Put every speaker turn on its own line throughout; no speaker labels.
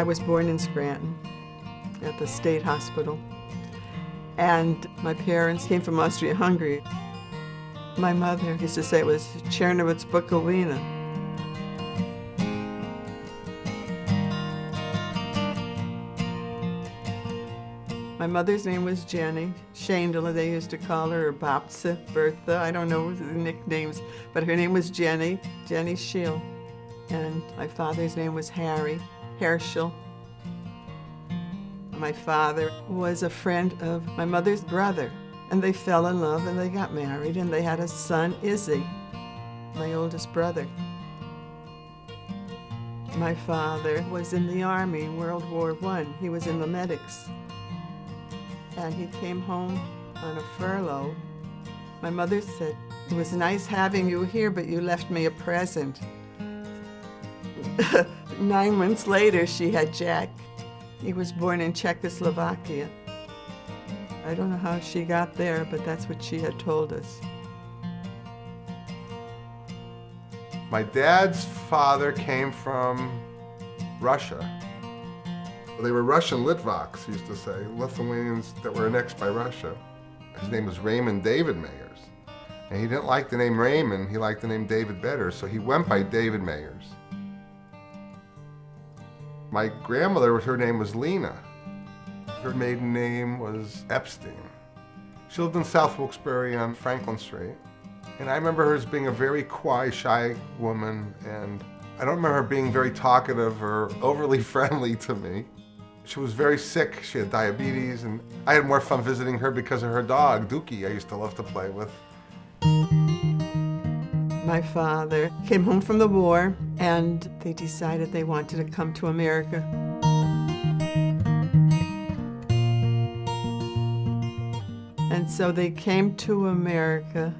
was born in Scranton at the state hospital, and my parents came from Austria-Hungary. My mother used to say it was Czernowitz Bukowina. My mother's name was Jenny Shandela. They used to call her Babsa, Bertha. I don't know the nicknames, but her name was Jenny Schill. And my father's name was Harry Herschel. My father was a friend of my mother's brother, and they fell in love and they got married, and they had a son, Izzy, my oldest brother. My father was in the Army, World War I. He was in the medics. And he came home on a furlough. My mother said, "It was nice having you here, but you left me a present." 9 months later, she had Jack. He was born in Czechoslovakia. I don't know how she got there, but that's what she had told us.
My dad's father came from Russia. They were Russian Litvaks, used to say, Lithuanians that were annexed by Russia. His name was Raymond David Mayers. And he didn't like the name Raymond, he liked the name David better, so he went by David Mayers. My grandmother, her name was Lena. Her maiden name was Epstein. She lived in South Wilkes-Barre on Franklin Street. And I remember her as being a very quiet, shy woman, and I don't remember her being very talkative or overly friendly to me. She was very sick, she had diabetes, and I had more fun visiting her because of her dog, Dookie, I used to love to play with.
My father came home from the war, and they decided they wanted to come to America. And so they came to America,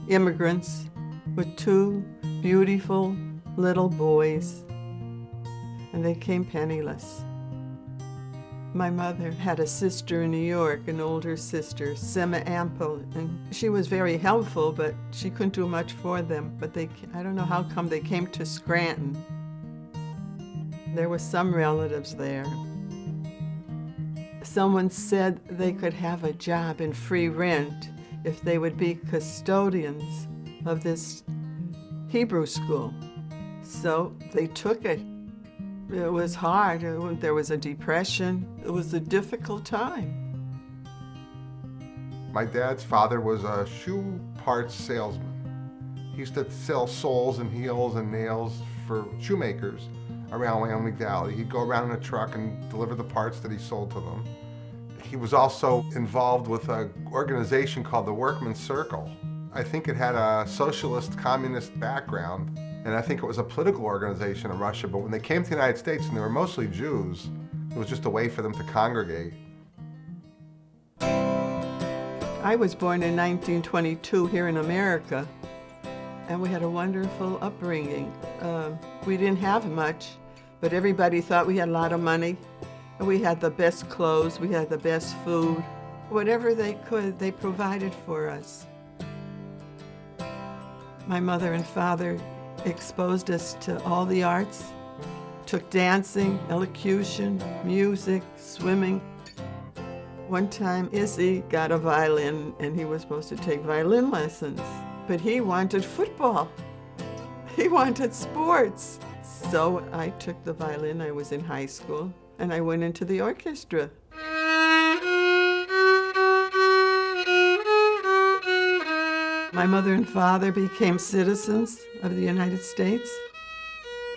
immigrants, with 2 beautiful little boys, and they came penniless. My mother had a sister in New York, an older sister, Sima Ampel, and she was very helpful, but she couldn't do much for them. But I don't know how come they came to Scranton. There were some relatives there. Someone said they could have a job in free rent if they would be custodians of this Hebrew school. So they took it. It was hard. There was a depression. It was a difficult time.
My dad's father was a shoe parts salesman. He used to sell soles and heels and nails for shoemakers around Wyoming Valley. He'd go around in a truck and deliver the parts that he sold to them. He was also involved with an organization called the Workmen's Circle. I think it had a socialist communist background, and I think it was a political organization in Russia, but when they came to the United States, and they were mostly Jews, it was just a way for them to congregate.
I was born in 1922 here in America, and we had a wonderful upbringing. We didn't have much, but everybody thought we had a lot of money. We had the best clothes, we had the best food. Whatever they could, they provided for us. My mother and father exposed us to all the arts, took dancing, elocution, music, swimming. One time, Izzy got a violin, and he was supposed to take violin lessons, but he wanted football. He wanted sports. So I took the violin. I was in high school, and I went into the orchestra. My mother and father became citizens of the United States.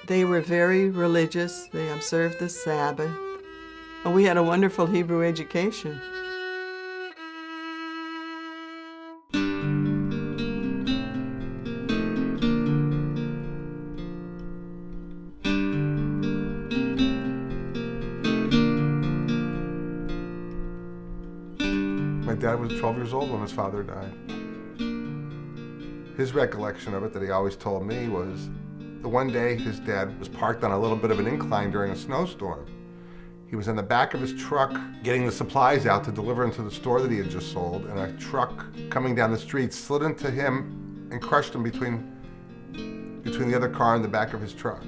They were very religious. They observed the Sabbath. And we had a wonderful Hebrew education.
My dad was 12 years old when his father died. His recollection of it that he always told me was the one day his dad was parked on a little bit of an incline during a snowstorm. He was in the back of his truck getting the supplies out to deliver into the store that he had just sold, and a truck coming down the street slid into him and crushed him between the other car and the back of his truck.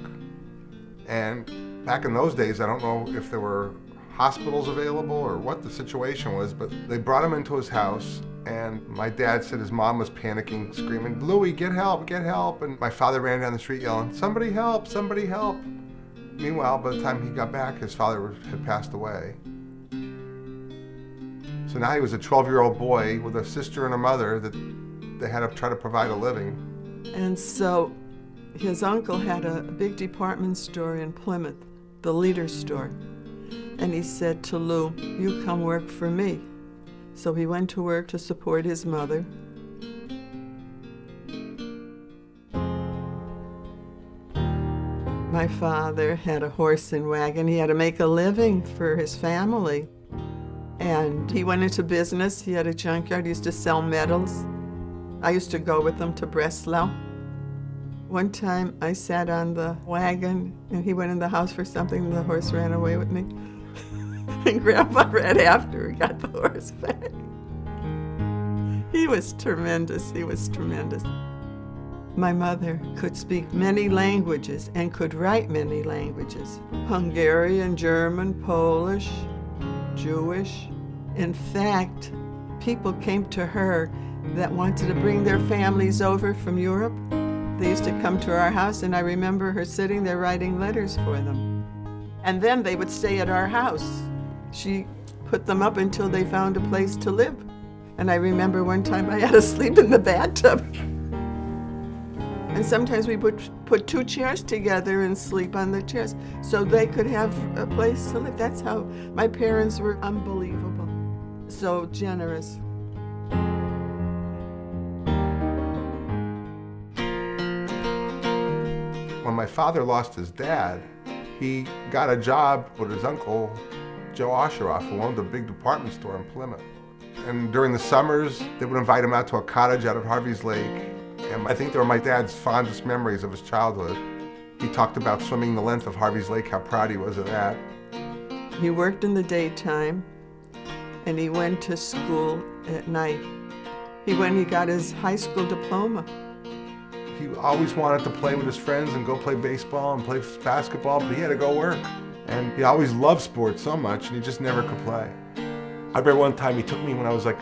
And Back in those days, I don't know if there were hospitals available or what the situation was, but they brought him into his house, and my dad said his mom was panicking, screaming, "Louis, get help, get help." And my father ran down the street yelling, "Somebody help, somebody help." Meanwhile, by the time he got back, his father had passed away. So now he was a 12-year-old boy with a sister and a mother that they had to try to provide a living.
And so his uncle had a big department store in Plymouth, the Leader store. And he said to Lou, "You come work for me." So he went to work to support his mother. My father had a horse and wagon. He had to make a living for his family. And he went into business. He had a junkyard. He used to sell metals. I used to go with him to Breslau. One time I sat on the wagon and he went in the house for something and the horse ran away with me. And Grandpa ran after and got the horse back. He was tremendous. He was tremendous. My mother could speak many languages and could write many languages. Hungarian, German, Polish, Jewish. In fact, people came to her that wanted to bring their families over from Europe. They used to come to our house, and I remember her sitting there writing letters for them. And then they would stay at our house. She put them up until they found a place to live. And I remember one time I had to sleep in the bathtub. And sometimes we would put two chairs together and sleep on the chairs so they could have a place to live. That's how my parents were unbelievable, so generous.
When my father lost his dad, he got a job with his uncle, Joe Osheroff, who owned a big department store in Plymouth. And during the summers, they would invite him out to a cottage out at Harvey's Lake. And I think they were my dad's fondest memories of his childhood. He talked about swimming the length of Harvey's Lake, how proud he was of that.
He worked in the daytime, and he went to school at night. He got his high school diploma.
He always wanted to play with his friends and go play baseball and play basketball, but he had to go work. And he always loved sports so much, and he just never could play. I remember one time he took me when I was I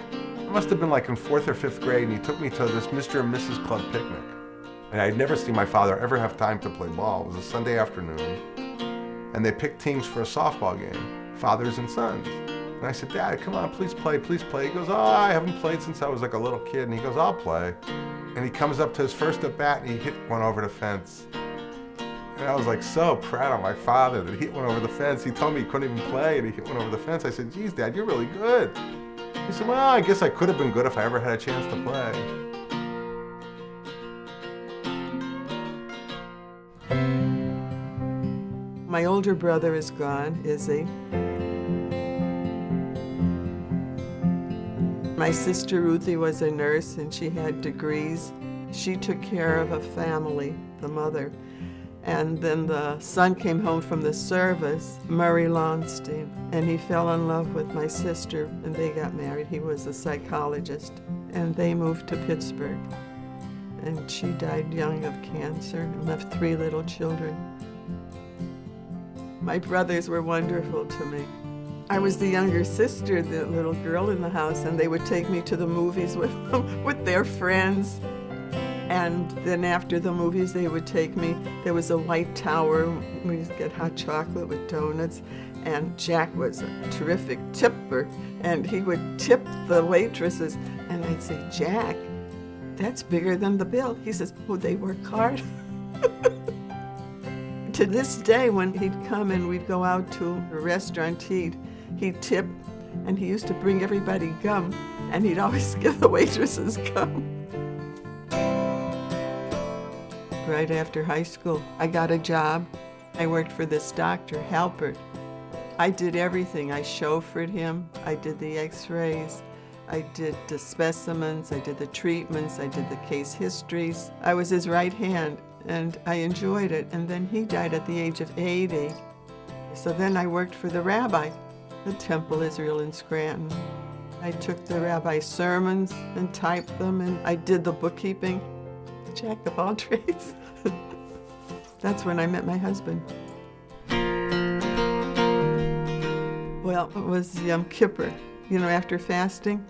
must have been in 4th or 5th grade, and he took me to this Mr. and Mrs. Club picnic. And I'd never seen my father ever have time to play ball. It was a Sunday afternoon, and they picked teams for a softball game, fathers and sons. And I said, "Dad, come on, please play, please play." He goes, "Oh, I haven't played since I was a little kid." And he goes, "I'll play." And he comes up to his first at bat, and he hit one over the fence. And I was so proud of my father that he hit one over the fence. He told me he couldn't even play, and he hit one over the fence. I said, "Geez, Dad, you're really good." He said, "Well, I guess I could have been good if I ever had a chance to play."
My older brother is gone, Izzy. My sister Ruthie was a nurse and she had degrees. She took care of a family, the mother. And then the son came home from the service, Murray Lonstein, and he fell in love with my sister and they got married. He was a psychologist and they moved to Pittsburgh. And she died young of cancer and left 3 little children. My brothers were wonderful to me. I was the younger sister, the little girl in the house, and they would take me to the movies with them, with their friends. And then after the movies, they would take me. There was a White Tower. We used to get hot chocolate with donuts. And Jack was a terrific tipper. And he would tip the waitresses. And I'd say, "Jack, that's bigger than the bill." He says, "Oh, they work hard." To this day, when he'd come and we'd go out to a restaurant, he'd tip. And he used to bring everybody gum. And he'd always give the waitresses gum. Right after high school, I got a job. I worked for this doctor, Halpert. I did everything. I chauffeured him. I did the x-rays. I did the specimens. I did the treatments. I did the case histories. I was his right hand, and I enjoyed it. And then he died at the age of 80. So then I worked for the rabbi, at Temple Israel in Scranton. I took the rabbi's sermons and typed them, and I did the bookkeeping. Jack of all trades. That's when I met my husband. Well, it was Yom Kippur, after fasting.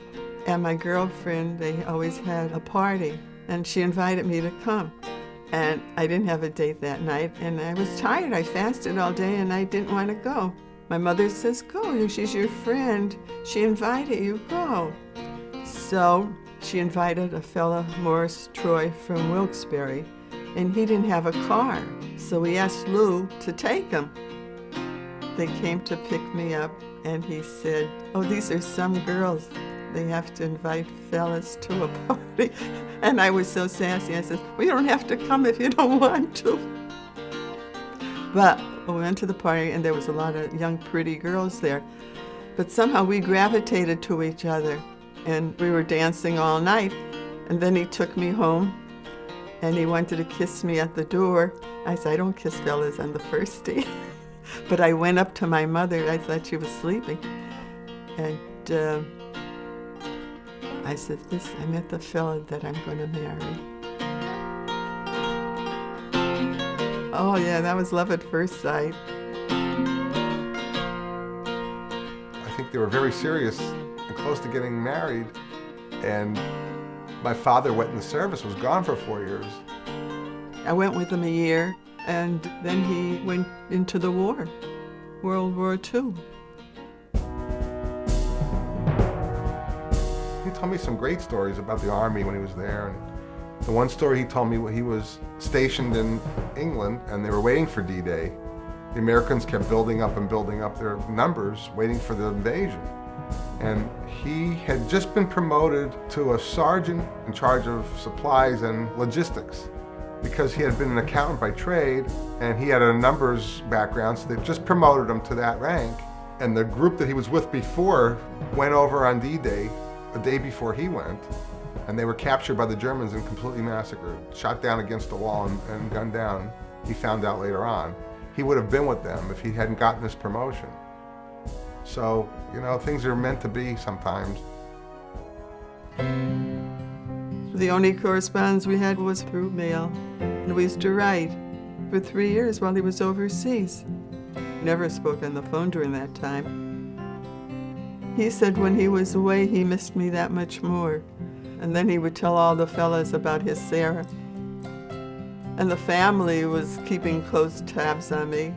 And my girlfriend, they always had a party, and she invited me to come. And I didn't have a date that night, and I was tired. I fasted all day, and I didn't want to go. My mother says, go, she's your friend. She invited you, go. So she invited a fella, Morris Troy, from Wilkes-Barre, and he didn't have a car. So we asked Lou to take him. They came to pick me up, and he said, oh, these are some girls. They have to invite fellas to a party. And I was so sassy. I said, well, you don't have to come if you don't want to. But we went to the party, and there was a lot of young, pretty girls there. But somehow we gravitated to each other, and we were dancing all night. And then he took me home, and he wanted to kiss me at the door. I said, I don't kiss fellas on the first date. But I went up to my mother. I thought she was sleeping. And I said, I met the fella that I'm going to marry. Oh, yeah, that was love at first sight.
I think they were very serious and close to getting married. And my father went in the service, was gone for 4 years.
I went with him a year, and then he went into the war, World War II.
He told me some great stories about the Army when he was there. And the one story he told me, he was stationed in England, and they were waiting for D-Day. The Americans kept building up their numbers, waiting for the invasion. And he had just been promoted to a sergeant in charge of supplies and logistics, because he had been an accountant by trade, and he had a numbers background, so they just promoted him to that rank. And the group that he was with before went over on D-Day a day before he went, and they were captured by the Germans and completely massacred, shot down against the wall and gunned down. He found out later on. He would have been with them if he hadn't gotten this promotion. So, things are meant to be sometimes.
The only correspondence we had was through mail. And we used to write for 3 years while he was overseas. Never spoke on the phone during that time. He said when he was away, he missed me that much more. And then he would tell all the fellas about his Sara. And the family was keeping close tabs on me.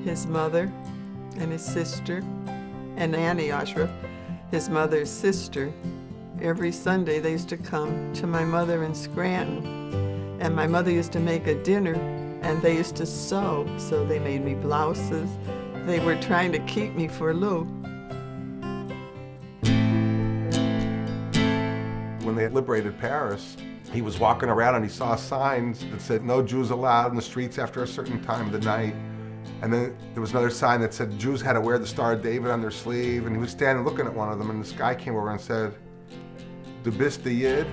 His mother and his sister, and Annie Oshraf, his mother's sister. Every Sunday they used to come to my mother in Scranton. And my mother used to make a dinner, and they used to sew. So they made me blouses. They were trying to keep me for Lou.
When they had liberated Paris, he was walking around and he saw signs that said no Jews allowed in the streets after a certain time of the night. And then there was another sign that said Jews had to wear the Star of David on their sleeve. And he was standing looking at one of them, and this guy came over and said, "Du bist de Yid?"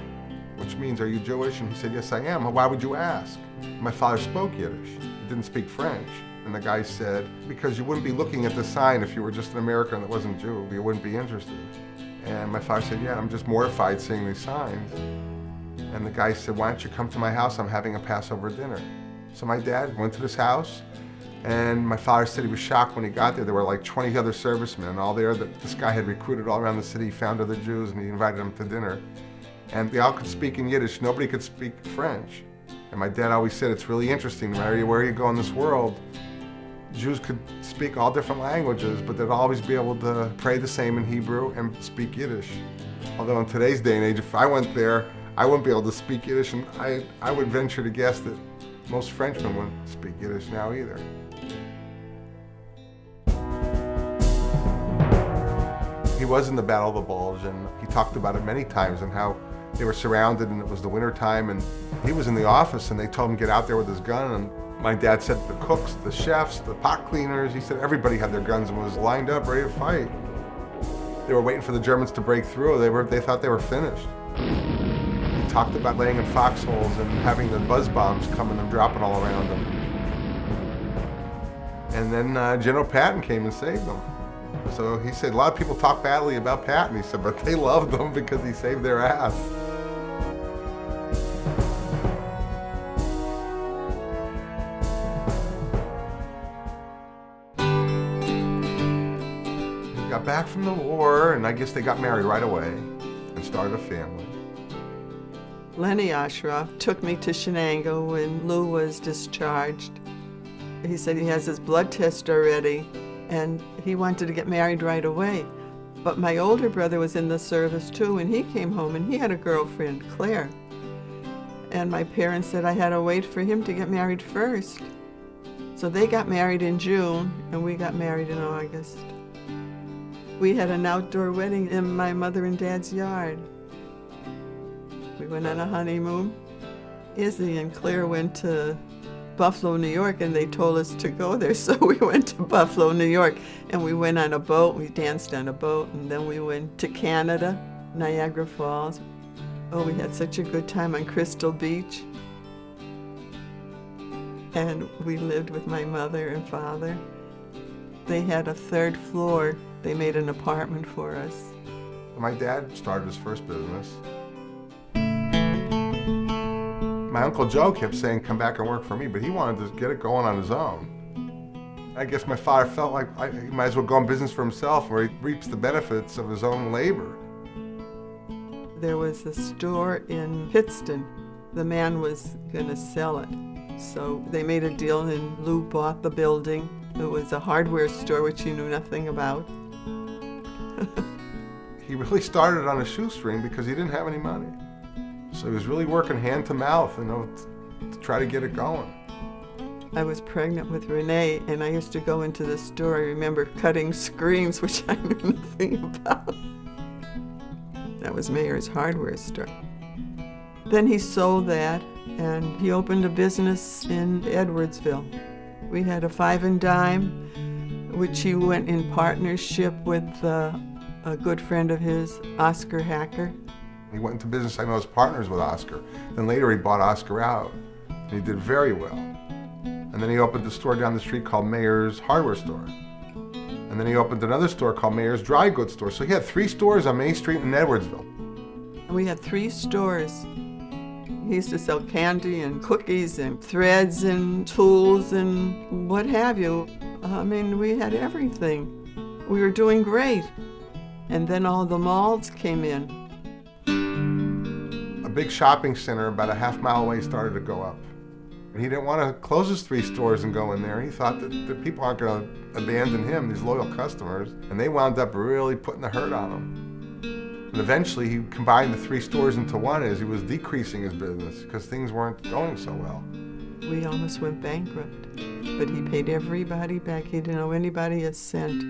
which means, "Are you Jewish?" And he said, "Yes, I am." "Why would you ask?" My father spoke Yiddish. He didn't speak French. And the guy said, "Because you wouldn't be looking at the sign if you were just an American that wasn't Jew. You wouldn't be interested." And my father said, "Yeah, I'm just mortified seeing these signs." And the guy said, "Why don't you come to my house? I'm having a Passover dinner." So my dad went to this house, and my father said he was shocked when he got there. There were like 20 other servicemen all there that this guy had recruited all around the city. He found other Jews, and he invited them to dinner. And they all could speak in Yiddish. Nobody could speak French. And my dad always said, it's really interesting, no matter where you go in this world, Jews could speak all different languages, but they'd always be able to pray the same in Hebrew and speak Yiddish. Although in today's day and age, if I went there, I wouldn't be able to speak Yiddish, and I would venture to guess that most Frenchmen wouldn't speak Yiddish now either. He was in the Battle of the Bulge, and he talked about it many times, and how they were surrounded, and it was the winter time, and he was in the office, and they told him to get out there with his gun. And my dad said the cooks, the chefs, the pot cleaners, he said everybody had their guns and was lined up, ready to fight. They were waiting for the Germans to break through. They thought they were finished. He talked about laying in foxholes and having the buzz bombs coming and dropping all around them. And then General Patton came and saved them. So he said a lot of people talk badly about Patton, he said, but they loved him because he saved their ass. got back from the war, and I guess they got married right away and started a family.
Lenny Osheroff took me to Shenango when Lou was discharged. He said he has his blood test already, and he wanted to get married right away. But my older brother was in the service too, and he came home and he had a girlfriend, Claire. And my parents said I had to wait for him to get married first. So they got married in June, and we got married in August. We had an outdoor wedding in my mother and dad's yard. We went on a honeymoon. Izzy and Claire went to Buffalo, New York, and they told us to go there, so we went to Buffalo, New York, and we went on a boat. We danced on a boat, and then we went to Canada, Niagara Falls. Oh, we had such a good time on Crystal Beach. And we lived with my mother and father. They had a third floor. They made an apartment for us.
My dad started his first business. My Uncle Joe kept saying, come back and work for me, but he wanted to get it going on his own. I guess my father felt like he might as well go in business for himself where he reaps the benefits of his own labor.
There was a store in Pittston. The man was going to sell it. So they made a deal and Lou bought the building. It was a hardware store, which he knew nothing about.
He really started on a shoestring because he didn't have any money. So he was really working hand to mouth, to try to get it going.
I was pregnant with Renee, and I used to go into the store. I remember cutting screens, which I knew nothing about. That was Mayer's hardware store. Then he sold that, and he opened a business in Edwardsville. We had a 5 and dime, which he went in partnership with a good friend of his, Oscar Hacker.
He went into business, I know, as partners with Oscar. Then later he bought Oscar out, and he did very well. And then he opened a store down the street called Mayer's Hardware Store. And then he opened another store called Mayer's Dry Goods Store. So he had 3 stores on Main Street in Edwardsville.
We had 3 stores. He used to sell candy and cookies and threads and tools and what have you. I mean, we had everything. We were doing great. And then all the malls came in.
A big shopping center about a half-mile away started to go up. And he didn't want to close his 3 stores and go in there. He thought that people aren't going to abandon him, these loyal customers. And they wound up really putting the hurt on him. And eventually he combined the 3 stores into one as he was decreasing his business because things weren't going so well.
We almost went bankrupt, but he paid everybody back. He didn't owe anybody a cent.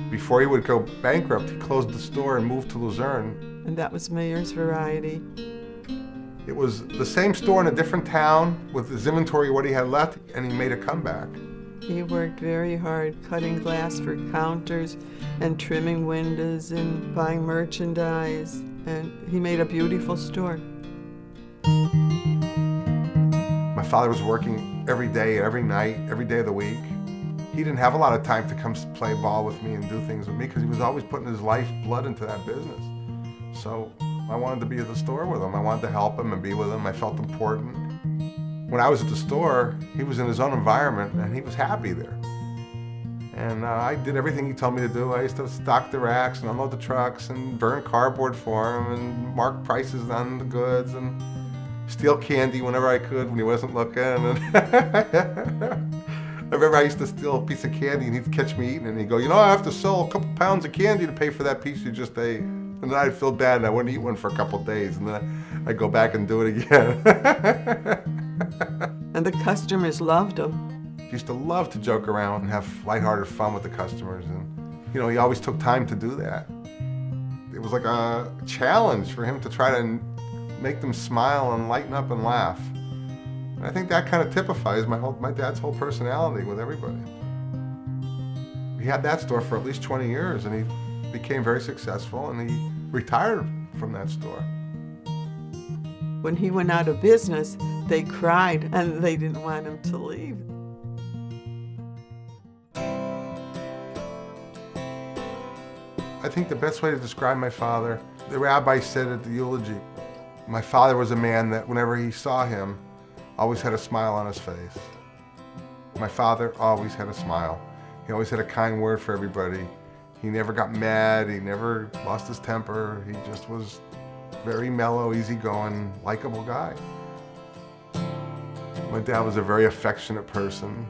Before he would go bankrupt, he closed the store and moved to Luzerne.
And that was Mayer's Variety.
It was the same store in a different town with his inventory of what he had left, and he made a comeback.
He worked very hard, cutting glass for counters and trimming windows and buying merchandise, and he made a beautiful store.
My father was working every day, every night, every day of the week. He didn't have a lot of time to come play ball with me and do things with me because he was always putting his life blood into that business. So I wanted to be at the store with him. I wanted to help him and be with him. I felt important. When I was at the store, he was in his own environment and he was happy there. And I did everything he told me to do. I used to stock the racks and unload the trucks and burn cardboard for him and mark prices on the goods and steal candy whenever I could when he wasn't looking. I remember I used to steal a piece of candy and he'd catch me eating it and he'd go, I have to sell a couple pounds of candy to pay for that piece you just ate. And then I'd feel bad and I wouldn't eat one for a couple of days and then I'd go back and do it again.
And the customers loved him.
He used to love to joke around and have lighthearted fun with the customers. And, he always took time to do that. It was like a challenge for him to try to make them smile and lighten up and laugh. And I think that kind of typifies my dad's whole personality with everybody. He had that store for at least 20 years and he became very successful and he retired from that store.
When he went out of business, they cried and they didn't want him to leave.
I think the best way to describe my father, the rabbi said at the eulogy, my father was a man that whenever he saw him, always had a smile on his face. My father always had a smile. He always had a kind word for everybody. He never got mad. He never lost his temper. He just was very mellow, easygoing, likable guy. My dad was a very affectionate person.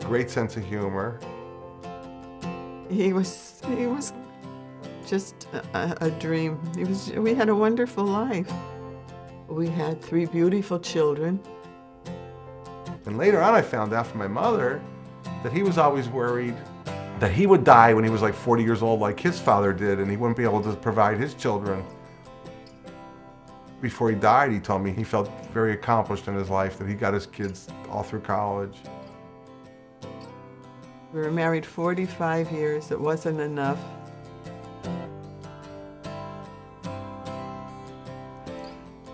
Great sense of humor.
He was just a dream. We had a wonderful life. We had 3 beautiful children.
And later on I found out from my mother that he was always worried that he would die when he was like 40 years old like his father did, and he wouldn't be able to provide his children. Before he died, he told me he felt very accomplished in his life, that he got his kids all through college.
We were married 45 years. It wasn't enough.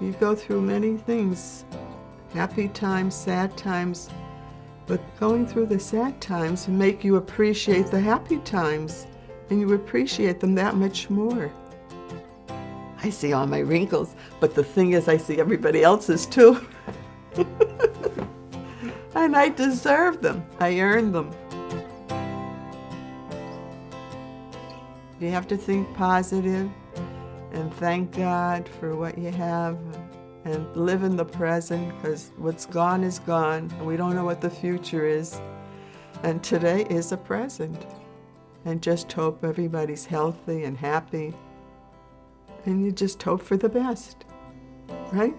You go through many things, happy times, sad times, but going through the sad times make you appreciate the happy times, and you appreciate them that much more. I see all my wrinkles, but the thing is I see everybody else's too. And I deserve them. I earned them. You have to think positive and thank God for what you have and live in the present, because what's gone is gone and we don't know what the future is. And today is a present. And just hope everybody's healthy and happy. And you just hope for the best, right?